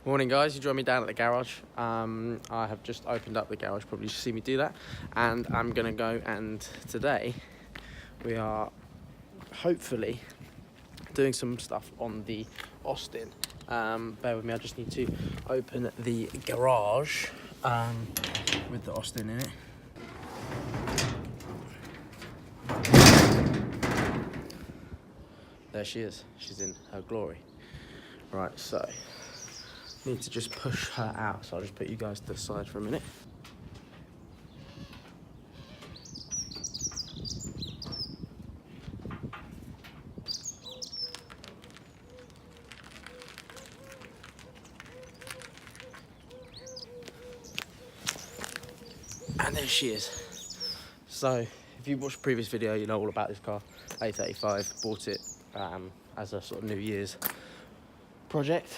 Morning guys, you join me down at the garage. I have just opened up the garage, probably just see me do that, and I'm gonna go, and today we are hopefully doing some stuff on the Austin. Bear with me, I just need to open the garage with the Austin in it. There she is, she's in her glory. Right, so need to just push her out, so I'll just put you guys to the side for a minute. And there she is. So if you watched the previous video, you know all about this car. A35, bought it as a sort of New Year's project.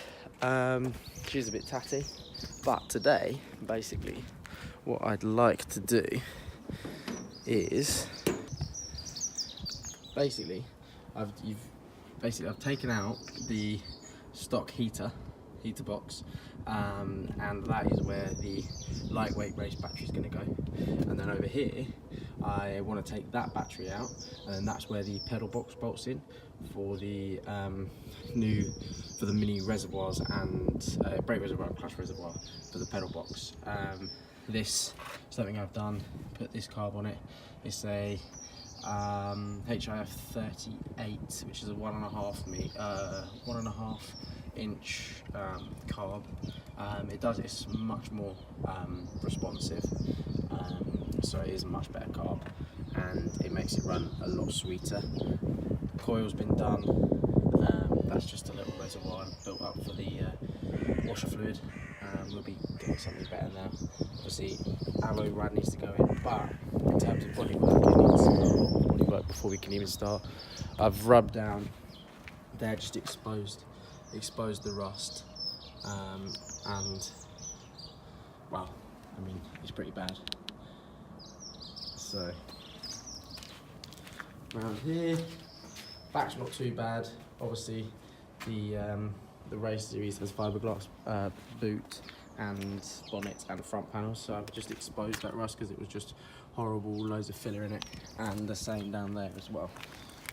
She's a bit tatty, but today basically what I'd like to do is I've taken out the stock heater box, and that is where the lightweight race battery is going to go, and then over here I want to take that battery out, and then that's where the pedal box bolts in for the mini reservoirs and brake reservoir and clutch reservoir for the pedal box. This is something I've done, put this carb on it. It's a HIF 38, which is a 1.5 inch carb. It's much more responsive, so it is a much better carb, and it makes it run a lot sweeter. The coil's been done. That's just a little reservoir built up for the washer fluid. We'll be getting something better now. Obviously, alloy rad needs to go in, but in terms of bodywork, it needs a lot of bodywork before we can even start. I've rubbed down there, just exposed the rust, and well, I mean, it's pretty bad. So around here, back's not too bad. Obviously, the race series has fiberglass boot and bonnet and front panels, so I've just exposed that rust because it was just horrible, loads of filler in it, and the same down there as well.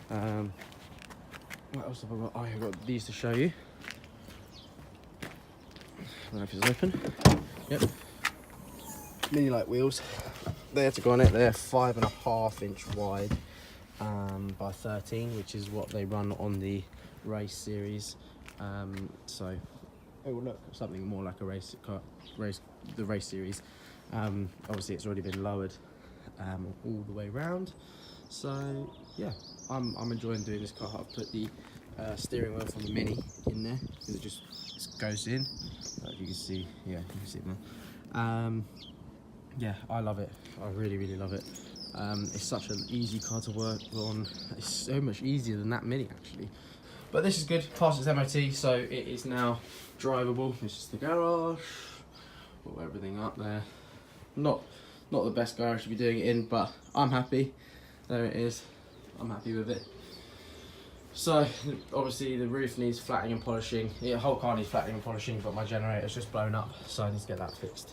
What else have I got? Oh, I've got these to show you. I don't know if it's open. Yep. Mini light wheels. There to go on it. They're 5.5 inch wide by 13, which is what they run on the race series. So it will look something more like a the race series. Obviously, it's already been lowered all the way around. So yeah, I'm enjoying doing this car. I've put the steering wheel from the Mini in there because it just goes in. You can see, yeah, you can see it now. Yeah, I love it. I really love it. It's such an easy car to work on. It's so much easier than that Mini actually. But this is good. Passed its MOT, so it is now drivable. This is the garage. Put everything up there. Not the best garage to be doing it in, but I'm happy. There it is. I'm happy with it. So obviously the roof needs flattening and polishing. The whole car needs flattening and polishing, but my generator's just blown up, so I need to get that fixed.